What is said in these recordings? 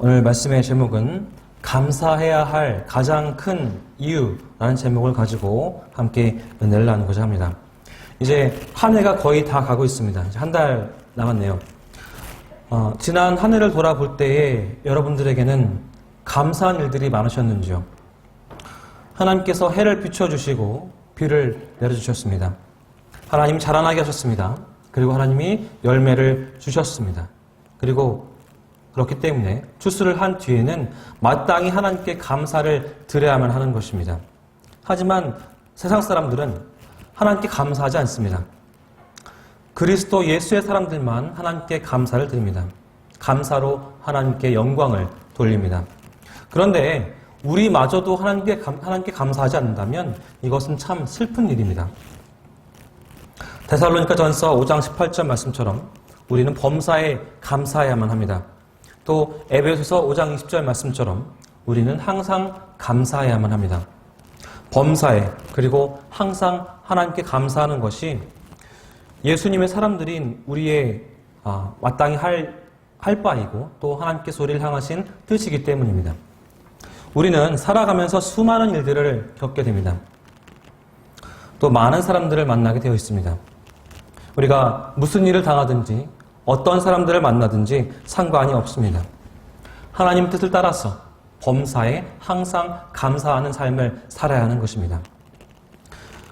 오늘 말씀의 제목은 감사해야 할 가장 큰 이유라는 제목을 가지고 함께 은혜를 나누고자 합니다. 이제 한 해가 거의 다 가고 있습니다. 이제 한 달 남았네요. 지난 한 해를 돌아볼 때에 여러분들에게는 감사한 일들이 많으셨는지요? 하나님께서 해를 비춰주시고 비를 내려주셨습니다. 하나님이 자라나게 하셨습니다. 그리고 하나님이 열매를 주셨습니다. 그리고 그렇기 때문에 추수를 한 뒤에는 마땅히 하나님께 감사를 드려야만 하는 것입니다. 하지만 세상 사람들은 하나님께 감사하지 않습니다. 그리스도 예수의 사람들만 하나님께 감사를 드립니다. 감사로 하나님께 영광을 돌립니다. 그런데 우리마저도 하나님께 감사하지 않는다면 이것은 참 슬픈 일입니다. 데살로니가전서 5장 18절 말씀처럼 우리는 범사에 감사해야만 합니다. 또 에베소서 5장 20절 말씀처럼 우리는 항상 감사해야만 합니다. 범사에 그리고 항상 하나님께 감사하는 것이 예수님의 사람들인 우리의 마땅히 할 바이고 또 하나님께 소리를 향하신 뜻이기 때문입니다. 우리는 살아가면서 수많은 일들을 겪게 됩니다. 또 많은 사람들을 만나게 되어 있습니다. 우리가 무슨 일을 당하든지 어떤 사람들을 만나든지 상관이 없습니다. 하나님 뜻을 따라서 범사에 항상 감사하는 삶을 살아야 하는 것입니다.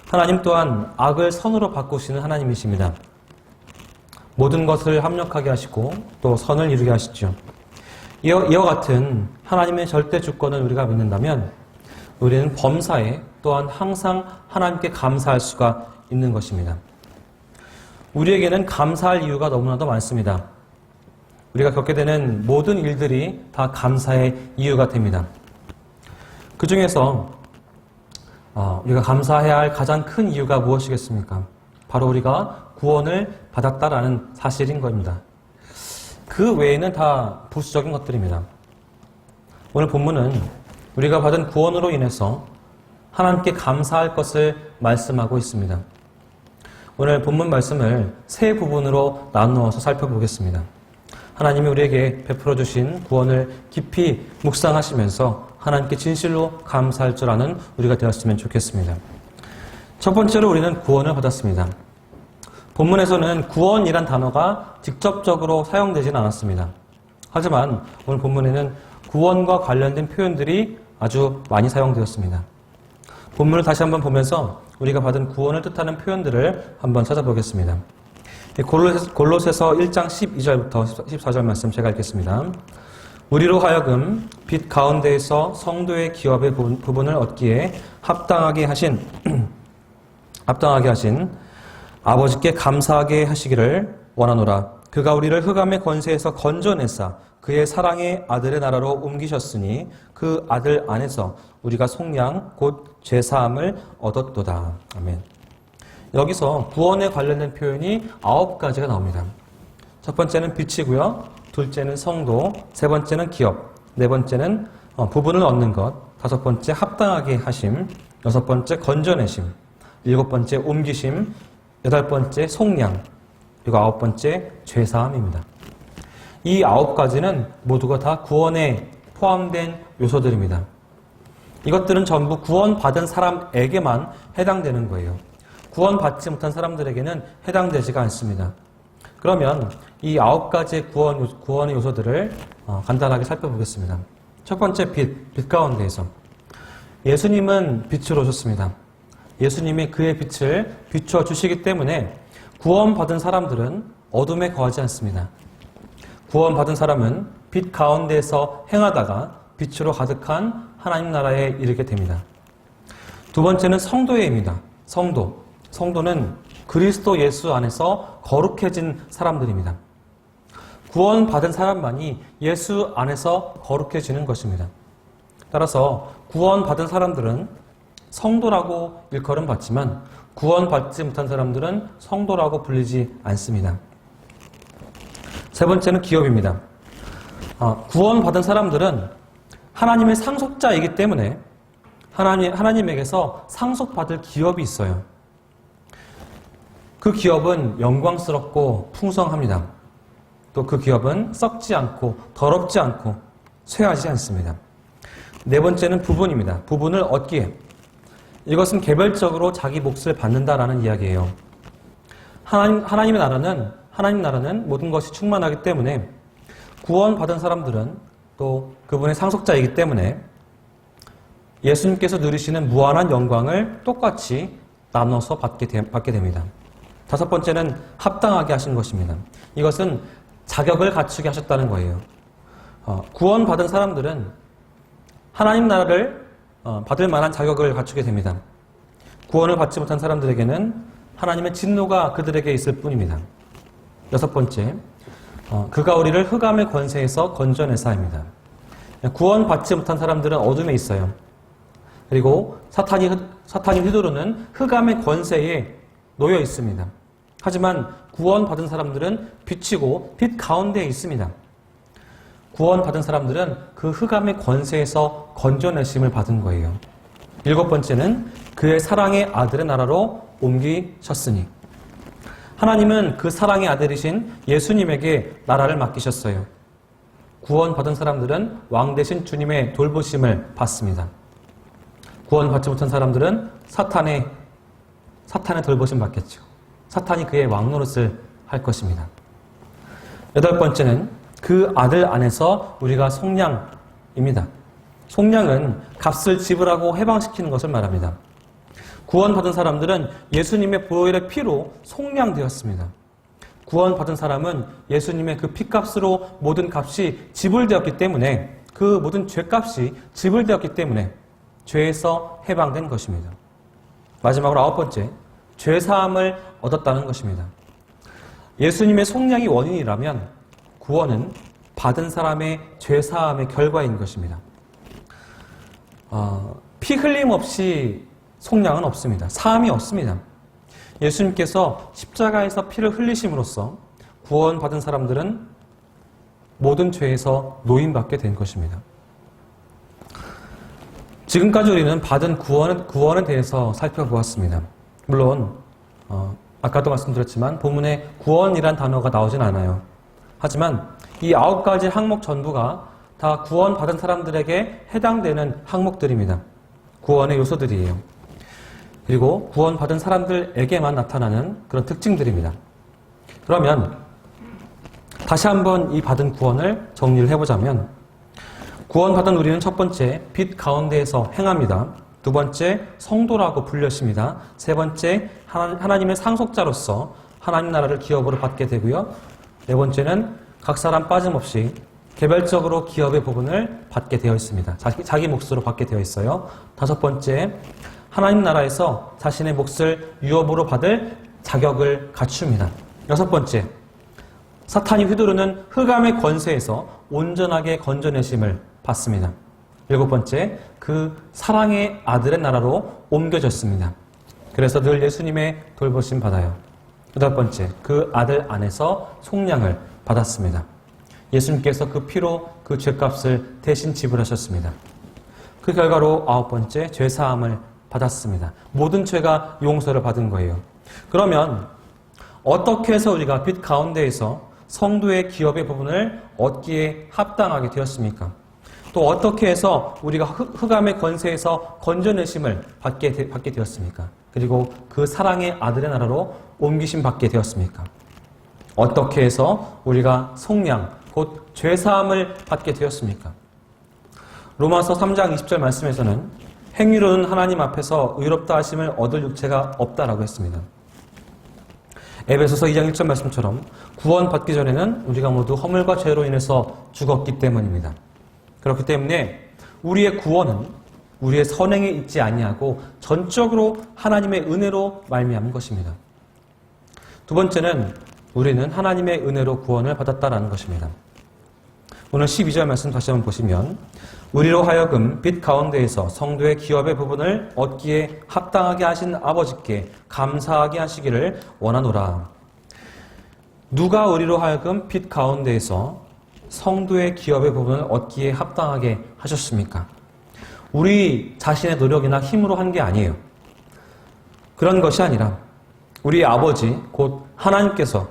하나님 또한 악을 선으로 바꾸시는 하나님이십니다. 모든 것을 합력하게 하시고 또 선을 이루게 하시죠. 이와 같은 하나님의 절대 주권을 우리가 믿는다면 우리는 범사에 또한 항상 하나님께 감사할 수가 있는 것입니다. 우리에게는 감사할 이유가 너무나도 많습니다. 우리가 겪게 되는 모든 일들이 다 감사의 이유가 됩니다. 그 중에서 우리가 감사해야 할 가장 큰 이유가 무엇이겠습니까? 바로 우리가 구원을 받았다라는 사실인 겁니다. 그 외에는 다 부수적인 것들입니다. 오늘 본문은 우리가 받은 구원으로 인해서 하나님께 감사할 것을 말씀하고 있습니다. 오늘 본문 말씀을 세 부분으로 나누어서 살펴보겠습니다. 하나님이 우리에게 베풀어 주신 구원을 깊이 묵상하시면서 하나님께 진실로 감사할 줄 아는 우리가 되었으면 좋겠습니다. 첫 번째로 우리는 구원을 받았습니다. 본문에서는 구원이란 단어가 직접적으로 사용되지는 않았습니다. 하지만 오늘 본문에는 구원과 관련된 표현들이 아주 많이 사용되었습니다. 본문을 다시 한번 보면서 우리가 받은 구원을 뜻하는 표현들을 한번 찾아보겠습니다. 골로새서 1장 12절부터 14절 말씀 제가 읽겠습니다. 우리로 하여금 빛 가운데에서 성도의 기업의 부분을 얻기에 합당하게 하신 아버지께 감사하게 하시기를 원하노라. 그가 우리를 흑암의 권세에서 건져내사 그의 사랑의 아들의 나라로 옮기셨으니 그 아들 안에서 우리가 속량 곧 죄사함을 얻었도다. 아멘. 여기서 구원에 관련된 표현이 9가지가 나옵니다. 첫 번째는 빛이고요. 둘째는 성도, 세 번째는 기업, 네 번째는 부분을 얻는 것, 다섯 번째 합당하게 하심, 여섯 번째 건져내심, 일곱 번째 옮기심, 여덟 번째 속량, 그리고 아홉 번째 죄사함입니다. 이 9가지는 모두가 다 구원에 포함된 요소들입니다. 이것들은 전부 구원받은 사람에게만 해당되는 거예요. 구원받지 못한 사람들에게는 해당되지가 않습니다. 그러면 이 9가지의 구원의 요소들을 간단하게 살펴보겠습니다. 첫 번째 빛 가운데에서 예수님은 빛으로 오셨습니다. 예수님이 그의 빛을 비춰주시기 때문에 구원받은 사람들은 어둠에 거하지 않습니다. 구원받은 사람은 빛 가운데에서 행하다가 빛으로 가득한 하나님 나라에 이르게 됩니다. 두 번째는 성도입니다. 성도는 그리스도 예수 안에서 거룩해진 사람들입니다. 구원받은 사람만이 예수 안에서 거룩해지는 것입니다. 따라서 구원받은 사람들은 성도라고 일컬음 받지만 구원받지 못한 사람들은 성도라고 불리지 않습니다. 세 번째는 기업입니다. 구원받은 사람들은 하나님의 상속자이기 때문에 하나님에게서 상속받을 기업이 있어요. 그 기업은 영광스럽고 풍성합니다. 또 그 기업은 썩지 않고 더럽지 않고 쇠하지 않습니다. 네 번째는 부분입니다. 부분을 얻기에. 이것은 개별적으로 자기 몫을 받는다라는 이야기예요. 하나님 나라는 모든 것이 충만하기 때문에 구원받은 사람들은 또 그분의 상속자이기 때문에 예수님께서 누리시는 무한한 영광을 똑같이 나눠서 받게 됩니다. 다섯 번째는 합당하게 하신 것입니다. 이것은 자격을 갖추게 하셨다는 거예요. 구원받은 사람들은 하나님 나라를 받을 만한 자격을 갖추게 됩니다. 구원을 받지 못한 사람들에게는 하나님의 진노가 그들에게 있을 뿐입니다. 여섯 번째, 그가 우리를 흑암의 권세에서 건져내사입니다. 구원받지 못한 사람들은 어둠에 있어요. 그리고 사탄이 휘두르는 흑암의 권세에 놓여 있습니다. 하지만 구원받은 사람들은 빛이고 빛 가운데에 있습니다. 구원받은 사람들은 그 흑암의 권세에서 건져내심을 받은 거예요. 일곱 번째는 그의 사랑의 아들의 나라로 옮기셨으니, 하나님은 그 사랑의 아들이신 예수님에게 나라를 맡기셨어요. 구원받은 사람들은 왕 대신 주님의 돌보심을 받습니다. 구원받지 못한 사람들은 사탄의 돌보심 받겠죠. 사탄이 그의 왕노릇을 할 것입니다. 여덟 번째는 그 아들 안에서 우리가 속량입니다. 속량은 값을 지불하고 해방시키는 것을 말합니다. 구원받은 사람들은 예수님의 보혈의 피로 속량되었습니다. 구원받은 사람은 예수님의 그 피값으로 모든 값이 지불되었기 때문에, 그 모든 죄값이 지불되었기 때문에 죄에서 해방된 것입니다. 마지막으로 아홉 번째, 죄사함을 얻었다는 것입니다. 예수님의 속량이 원인이라면 구원은 받은 사람의 죄사함의 결과인 것입니다. 피 흘림 없이 속량은 없습니다. 사함이 없습니다. 예수님께서 십자가에서 피를 흘리심으로써 구원받은 사람들은 모든 죄에서 노임받게 된 것입니다. 지금까지 우리는 받은 구원에 대해서 살펴보았습니다. 물론 아까도 말씀드렸지만 본문에 구원이란 단어가 나오진 않아요. 하지만 이 9가지 항목 전부가 다 구원받은 사람들에게 해당되는 항목들입니다. 구원의 요소들이에요. 그리고 구원받은 사람들에게만 나타나는 그런 특징들입니다. 그러면 다시 한번 이 받은 구원을 정리를 해보자면, 구원받은 우리는 첫 번째, 빛 가운데에서 행합니다. 두 번째, 성도라고 불렸습니다. 세 번째, 하나님의 상속자로서 하나님 나라를 기업으로 받게 되고요. 네 번째는 각 사람 빠짐없이 개별적으로 기업의 부분을 받게 되어 있습니다. 자기 몫으로 받게 되어 있어요. 다섯 번째, 하나님 나라에서 자신의 몫을 유업으로 받을 자격을 갖춥니다. 여섯 번째, 사탄이 휘두르는 흑암의 권세에서 온전하게 건져내심을 받습니다. 일곱 번째, 그 사랑의 아들의 나라로 옮겨졌습니다. 그래서 늘 예수님의 돌보심 받아요. 여덟 번째, 그 아들 안에서 속량을 받았습니다. 예수님께서 그 피로 그 죄값을 대신 지불하셨습니다. 그 결과로 아홉 번째, 죄사함을 받았습니다. 모든 죄가 용서를 받은 거예요. 그러면 어떻게 해서 우리가 빛 가운데에서 성도의 기업의 부분을 얻기에 합당하게 되었습니까? 또 어떻게 해서 우리가 흑암의 권세에서 건져내심을 받게 되었습니까? 그리고 그 사랑의 아들의 나라로 옮기심 받게 되었습니까? 어떻게 해서 우리가 속량, 곧 죄사함을 받게 되었습니까? 로마서 3장 20절 말씀에서는 행위로는 하나님 앞에서 의롭다 하심을 얻을 육체가 없다라고 했습니다. 에베소서 2장 1절 말씀처럼 구원받기 전에는 우리가 모두 허물과 죄로 인해서 죽었기 때문입니다. 그렇기 때문에 우리의 구원은 우리의 선행에 있지 아니하고 전적으로 하나님의 은혜로 말미암은 것입니다. 두 번째는 우리는 하나님의 은혜로 구원을 받았다라는 것입니다. 오늘 12절 말씀 다시 한번 보시면, 우리로 하여금 빛 가운데에서 성도의 기업의 부분을 얻기에 합당하게 하신 아버지께 감사하게 하시기를 원하노라. 누가 우리로 하여금 빛 가운데에서 성도의 기업의 부분을 얻기에 합당하게 하셨습니까? 우리 자신의 노력이나 힘으로 한 게 아니에요. 그런 것이 아니라 우리 아버지 곧 하나님께서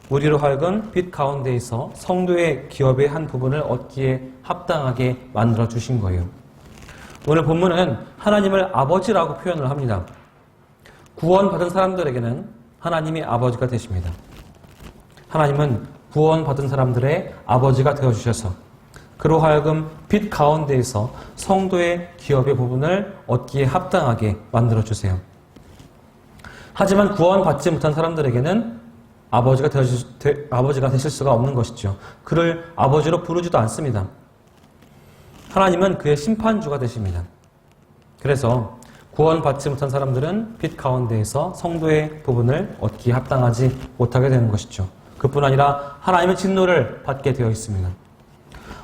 우리로 하여금 빛 가운데에서 성도의 기업의 한 부분을 얻기에 합당하게 만들어 주신 거예요. 오늘 본문은 하나님을 아버지라고 표현을 합니다. 구원받은 사람들에게는 하나님이 아버지가 되십니다. 하나님은 구원받은 사람들의 아버지가 되어주셔서 그로 하여금 빛 가운데에서 성도의 기업의 부분을 얻기에 합당하게 만들어주세요. 하지만 구원받지 못한 사람들에게는 아버지가 되실 수가 없는 것이죠. 그를 아버지로 부르지도 않습니다. 하나님은 그의 심판주가 되십니다. 그래서 구원받지 못한 사람들은 빛 가운데에서 성도의 부분을 얻기에 합당하지 못하게 되는 것이죠. 그뿐 아니라 하나님의 진노를 받게 되어 있습니다.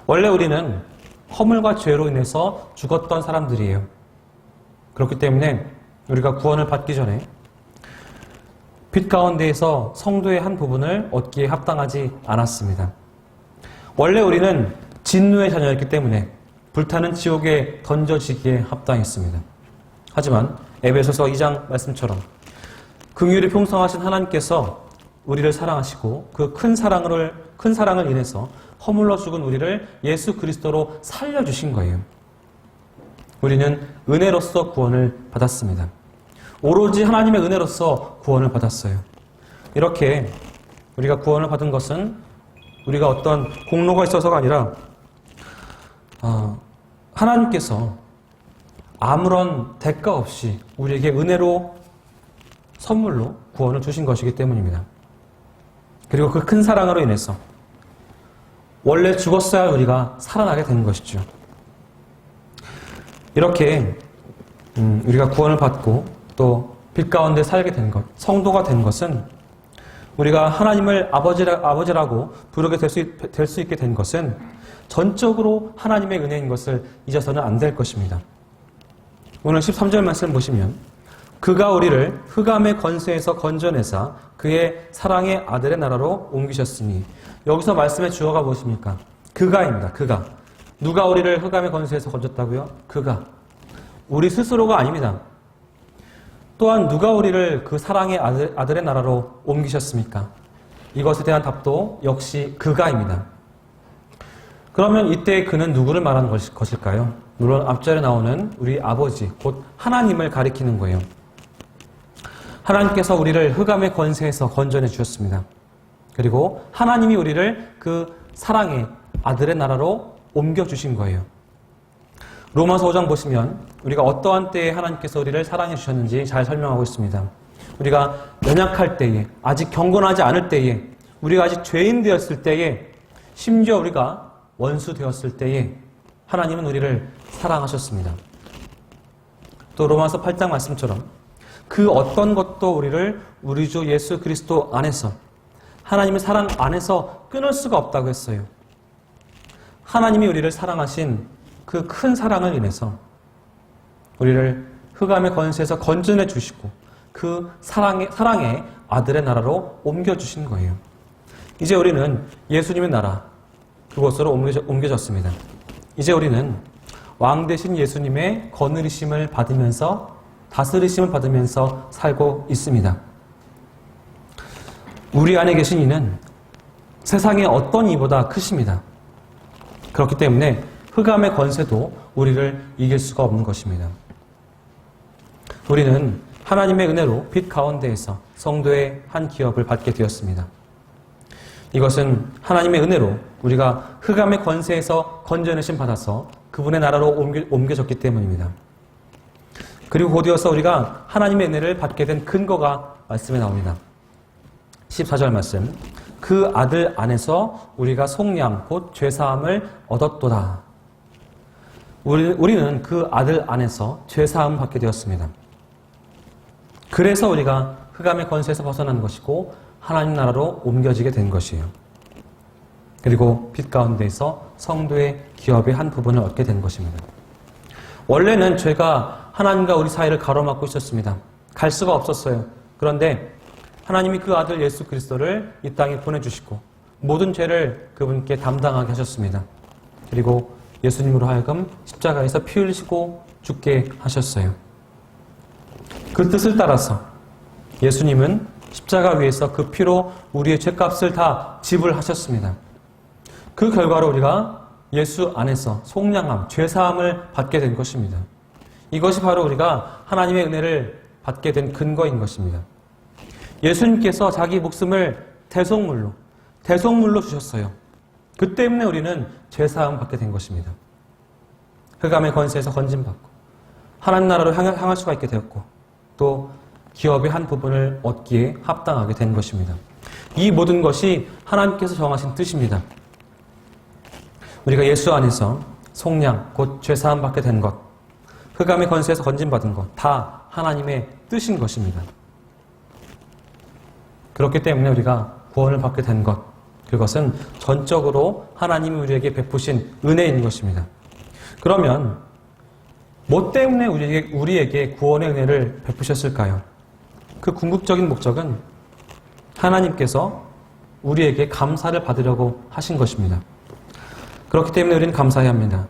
원래 우리는 허물과 죄로 인해서 죽었던 사람들이에요. 그렇기 때문에 우리가 구원을 받기 전에 빛 가운데에서 성도의 한 부분을 얻기에 합당하지 않았습니다. 원래 우리는 진노의 자녀였기 때문에 불타는 지옥에 던져지기에 합당했습니다. 하지만 에베소서 2장 말씀처럼 긍휼이 풍성하신 하나님께서 우리를 사랑하시고 그 큰 사랑을 인해서 허물러 죽은 우리를 예수 그리스도로 살려주신 거예요. 우리는 은혜로서 구원을 받았습니다. 오로지 하나님의 은혜로서 구원을 받았어요. 이렇게 우리가 구원을 받은 것은 우리가 어떤 공로가 있어서가 아니라 하나님께서 아무런 대가 없이 우리에게 은혜로 선물로 구원을 주신 것이기 때문입니다. 그리고 그 큰 사랑으로 인해서 원래 죽었어야 할 우리가 살아나게 된 것이죠. 이렇게 우리가 구원을 받고 또 빛 가운데 살게 된 것, 성도가 된 것은 우리가 하나님을 아버지라고 부르게 될 수 있게 된 것은 전적으로 하나님의 은혜인 것을 잊어서는 안 될 것입니다. 오늘 13절 말씀 보시면 그가 우리를 흑암의 권세에서 건져내사 그의 사랑의 아들의 나라로 옮기셨으니, 여기서 말씀의 주어가 무엇입니까? 그가입니다. 그가. 누가 우리를 흑암의 권세에서 건졌다고요? 그가. 우리 스스로가 아닙니다. 또한 누가 우리를 그 사랑의 아들의 나라로 옮기셨습니까? 이것에 대한 답도 역시 그가입니다. 그러면 이때 그는 누구를 말하는 것일까요? 물론 앞절에 나오는 우리 아버지, 곧 하나님을 가리키는 거예요. 하나님께서 우리를 흑암의 권세에서 건져내 주셨습니다. 그리고 하나님이 우리를 그 사랑의 아들의 나라로 옮겨주신 거예요. 로마서 5장 보시면 우리가 어떠한 때에 하나님께서 우리를 사랑해 주셨는지 잘 설명하고 있습니다. 우리가 연약할 때에, 아직 경건하지 않을 때에, 우리가 아직 죄인 되었을 때에, 심지어 우리가 원수 되었을 때에 하나님은 우리를 사랑하셨습니다. 또 로마서 8장 말씀처럼 그 어떤 것도 우리를 우리 주 예수 그리스도 안에서, 하나님의 사랑 안에서 끊을 수가 없다고 했어요. 하나님이 우리를 사랑하신 그 큰 사랑을 인해서 우리를 흑암의 권세에서 건져내 주시고 그 사랑의 아들의 나라로 옮겨주신 거예요. 이제 우리는 예수님의 나라, 그곳으로 옮겨졌습니다. 이제 우리는 왕 되신 예수님의 거느리심을 받으면서, 다스리심을 받으면서 살고 있습니다. 우리 안에 계신 이는 세상의 어떤 이보다 크십니다. 그렇기 때문에 흑암의 권세도 우리를 이길 수가 없는 것입니다. 우리는 하나님의 은혜로 빛 가운데에서 성도의 한 기업을 받게 되었습니다. 이것은 하나님의 은혜로 우리가 흑암의 권세에서 건져내심 받아서 그분의 나라로 옮겨졌기 때문입니다. 그리고 곧이어서 우리가 하나님의 은혜를 받게 된 근거가 말씀에 나옵니다. 14절 말씀. 그 아들 안에서 우리가 속량 곧 죄사함을 얻었도다. 우리는 그 아들 안에서 죄사함을 받게 되었습니다. 그래서 우리가 흑암의 권세에서 벗어난 것이고 하나님 나라로 옮겨지게 된 것이에요. 그리고 빛 가운데에서 성도의 기업의 한 부분을 얻게 된 것입니다. 원래는 죄가 하나님과 우리 사이를 가로막고 있었습니다. 갈 수가 없었어요. 그런데 하나님이 그 아들 예수 그리스도를 이 땅에 보내주시고 모든 죄를 그분께 담당하게 하셨습니다. 그리고 예수님으로 하여금 십자가에서 피 흘리시고 죽게 하셨어요. 그 뜻을 따라서 예수님은 십자가 위에서 그 피로 우리의 죄값을 다 지불하셨습니다. 그 결과로 우리가 예수 안에서 속량함, 죄사함을 받게 된 것입니다. 이것이 바로 우리가 하나님의 은혜를 받게 된 근거인 것입니다. 예수님께서 자기 목숨을 대속물로 주셨어요. 그 때문에 우리는 죄사함 받게 된 것입니다. 흑암의 권세에서 건진받고 하나님 나라로 향할 수가 있게 되었고 또 기업의 한 부분을 얻기에 합당하게 된 것입니다. 이 모든 것이 하나님께서 정하신 뜻입니다. 우리가 예수 안에서 속량, 곧 죄사함 받게 된 것, 흑암의 권세에서 건진받은 것, 다 하나님의 뜻인 것입니다. 그렇기 때문에 우리가 구원을 받게 된 것, 그것은 전적으로 하나님이 우리에게 베푸신 은혜인 것입니다. 그러면 뭐 때문에 우리에게 구원의 은혜를 베푸셨을까요? 그 궁극적인 목적은 하나님께서 우리에게 감사를 받으려고 하신 것입니다. 그렇기 때문에 우리는 감사해야 합니다.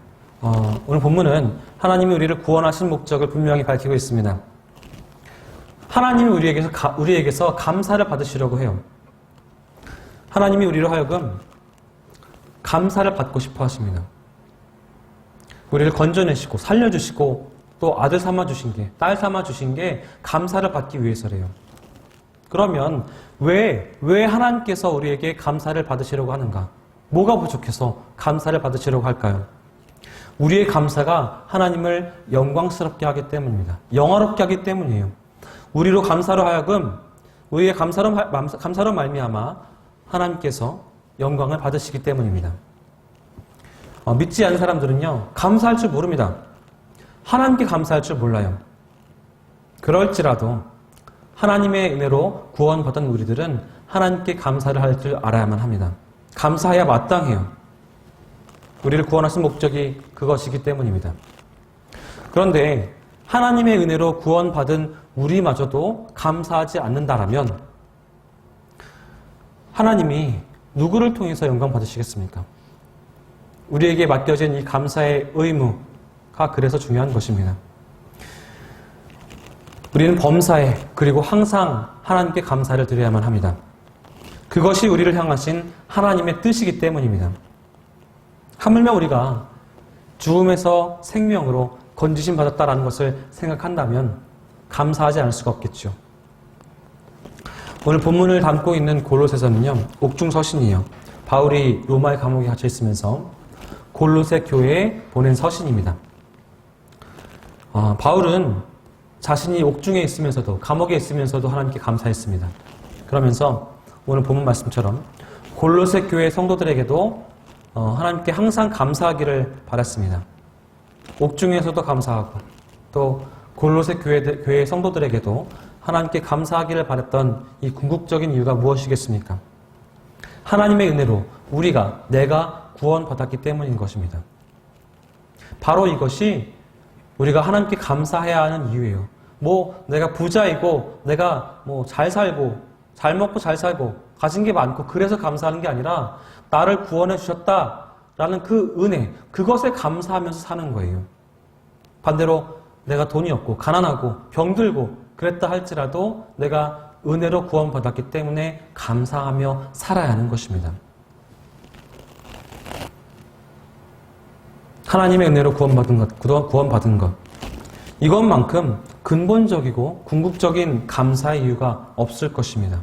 오늘 본문은 하나님이 우리를 구원하신 목적을 분명히 밝히고 있습니다. 하나님이 우리에게서 감사를 받으시려고 해요. 하나님이 우리로 하여금 감사를 받고 싶어 하십니다. 우리를 건져내시고 살려주시고 또 아들 삼아주신 게, 딸 삼아주신 게 감사를 받기 위해서래요. 그러면 왜 하나님께서 우리에게 감사를 받으시려고 하는가? 뭐가 부족해서 감사를 받으시려고 할까요? 우리의 감사가 하나님을 영광스럽게 하기 때문입니다. 영화롭게 하기 때문이에요. 우리로 감사로 하여금 우리의 감사로 말미암아 하나님께서 영광을 받으시기 때문입니다. 믿지 않는 사람들은요, 감사할 줄 모릅니다. 하나님께 감사할 줄 몰라요. 그럴지라도 하나님의 은혜로 구원받은 우리들은 하나님께 감사를 할 줄 알아야만 합니다. 감사해야 마땅해요. 우리를 구원하신 목적이 그것이기 때문입니다. 그런데 하나님의 은혜로 구원받은 우리마저도 감사하지 않는다라면 하나님이 누구를 통해서 영광 받으시겠습니까? 우리에게 맡겨진 이 감사의 의무가 그래서 중요한 것입니다. 우리는 범사에 그리고 항상 하나님께 감사를 드려야만 합니다. 그것이 우리를 향하신 하나님의 뜻이기 때문입니다. 하물며 우리가 죽음에서 생명으로 건지심 받았다라는 것을 생각한다면 감사하지 않을 수가 없겠죠. 오늘 본문을 담고 있는 골로새서는요, 옥중서신이에요. 바울이 로마의 감옥에 갇혀 있으면서 골로새 교회에 보낸 서신입니다. 바울은 자신이 옥중에 있으면서도, 감옥에 있으면서도 하나님께 감사했습니다. 그러면서 오늘 본문 말씀처럼 골로새 교회 성도들에게도 하나님께 항상 감사하기를 바랐습니다. 옥중에서도 감사하고 또 골로새 교회 성도들에게도 하나님께 감사하기를 바랐던 이 궁극적인 이유가 무엇이겠습니까? 하나님의 은혜로 내가 구원받았기 때문인 것입니다. 바로 이것이 우리가 하나님께 감사해야 하는 이유예요. 내가 부자이고 내가 잘 살고 잘 먹고 잘 살고 가진 게 많고 그래서 감사하는 게 아니라 나를 구원해 주셨다라는 그 은혜, 그것에 감사하면서 사는 거예요. 반대로 내가 돈이 없고 가난하고 병들고 그랬다 할지라도 내가 은혜로 구원받았기 때문에 감사하며 살아야 하는 것입니다. 하나님의 은혜로 구원받은 것. 이것만큼 근본적이고 궁극적인 감사의 이유가 없을 것입니다.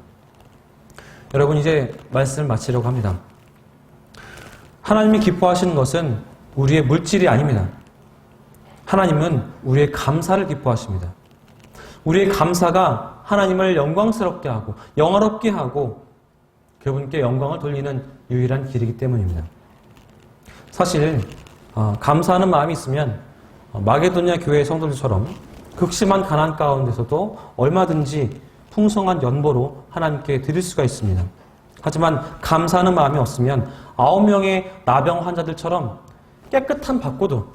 여러분, 이제 말씀을 마치려고 합니다. 하나님이 기뻐하시는 것은 우리의 물질이 아닙니다. 하나님은 우리의 감사를 기뻐하십니다. 우리의 감사가 하나님을 영광스럽게 하고 영화롭게 하고 그분께 영광을 돌리는 유일한 길이기 때문입니다. 사실 감사하는 마음이 있으면 마게도냐 교회의 성도들처럼 극심한 가난 가운데서도 얼마든지 풍성한 연보로 하나님께 드릴 수가 있습니다. 하지만 감사하는 마음이 없으면 9명의 나병 환자들처럼 깨끗한 밭고도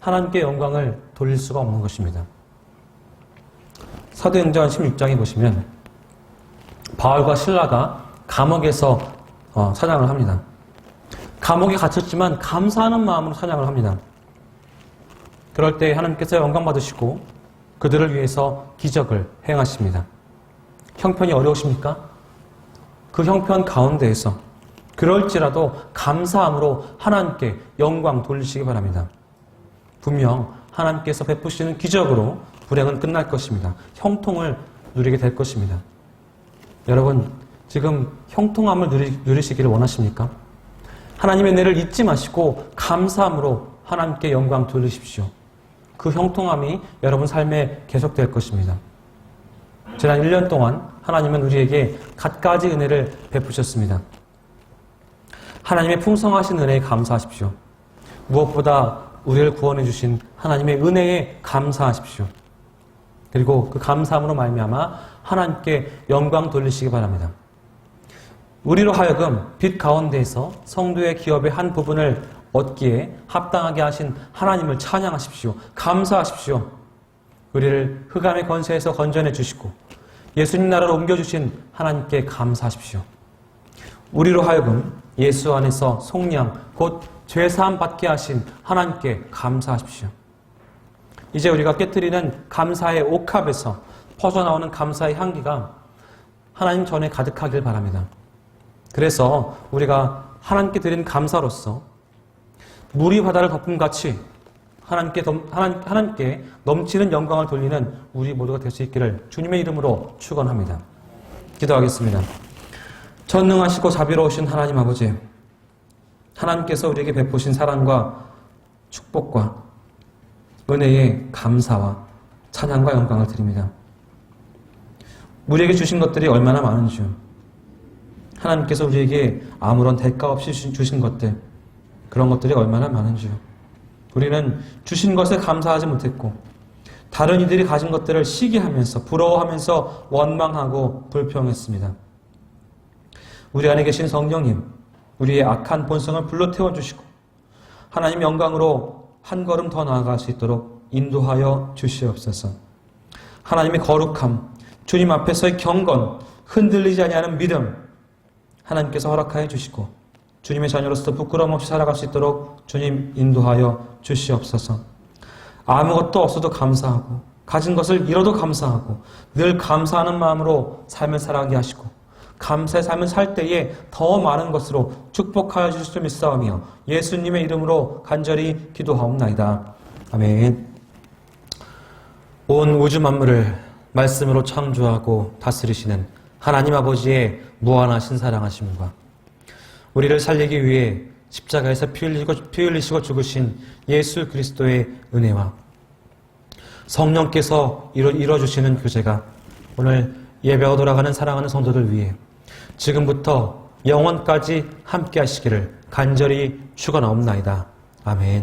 하나님께 영광을 돌릴 수가 없는 것입니다. 사도행전 16장에 보시면 바울과 실라가 감옥에서 찬양을 합니다. 감옥에 갇혔지만 감사하는 마음으로 찬양을 합니다. 그럴 때 하나님께서 영광 받으시고 그들을 위해서 기적을 행하십니다. 형편이 어려우십니까? 그 형편 가운데에서 그럴지라도 감사함으로 하나님께 영광 돌리시기 바랍니다. 분명 하나님께서 베푸시는 기적으로 불행은 끝날 것입니다. 형통을 누리게 될 것입니다. 여러분, 지금 형통함을 누리시기를 원하십니까? 하나님의 은혜를 잊지 마시고 감사함으로 하나님께 영광 돌리십시오. 그 형통함이 여러분 삶에 계속될 것입니다. 지난 1년 동안 하나님은 우리에게 갖가지 은혜를 베푸셨습니다. 하나님의 풍성하신 은혜에 감사하십시오. 무엇보다 우리를 구원해 주신 하나님의 은혜에 감사하십시오. 그리고 그 감사함으로 말미암아 하나님께 영광 돌리시기 바랍니다. 우리로 하여금 빛 가운데에서 성도의 기업의 한 부분을 얻기에 합당하게 하신 하나님을 찬양하십시오. 감사하십시오. 우리를 흑암의 권세에서 건져내 주시고 예수님 나라로 옮겨주신 하나님께 감사하십시오. 우리로 하여금 예수 안에서 속량 곧 죄사함 받게 하신 하나님께 감사하십시오. 이제 우리가 깨뜨리는 감사의 옥합에서 퍼져나오는 감사의 향기가 하나님 전에 가득하길 바랍니다. 그래서 우리가 하나님께 드린 감사로서 물이 바다를 덮음같이 하나님께 넘치는 영광을 돌리는 우리 모두가 될 수 있기를 주님의 이름으로 축원합니다. 기도하겠습니다. 전능하시고 자비로우신 하나님 아버지, 하나님께서 우리에게 베푸신 사랑과 축복과 은혜에 감사와 찬양과 영광을 드립니다. 우리에게 주신 것들이 얼마나 많은지요. 하나님께서 우리에게 아무런 대가 없이 주신 것들, 그런 것들이 얼마나 많은지요. 우리는 주신 것에 감사하지 못했고 다른 이들이 가진 것들을 시기하면서 부러워하면서 원망하고 불평했습니다. 우리 안에 계신 성령님, 우리의 악한 본성을 불러 태워주시고 하나님 영광으로 한 걸음 더 나아갈 수 있도록 인도하여 주시옵소서. 하나님의 거룩함, 주님 앞에서의 경건, 흔들리지 아니하는 믿음 하나님께서 허락하여 주시고 주님의 자녀로서 부끄러움 없이 살아갈 수 있도록 주님 인도하여 주시옵소서. 아무것도 없어도 감사하고 가진 것을 잃어도 감사하고 늘 감사하는 마음으로 삶을 살아가게 하시고 감사의 삶을 살 때에 더 많은 것으로 축복하여 주실 줄 믿사오며 예수님의 이름으로 간절히 기도하옵나이다. 아멘. 온 우주 만물을 말씀으로 창조하고 다스리시는 하나님 아버지의 무한하신 사랑하심과 우리를 살리기 위해 십자가에서 피 흘리시고 죽으신 예수 그리스도의 은혜와 성령께서 이뤄주시는 교제가 오늘 예배하고 돌아가는 사랑하는 성도들 위해 지금부터 영원까지 함께 하시기를 간절히 축원하옵나이다. 아멘.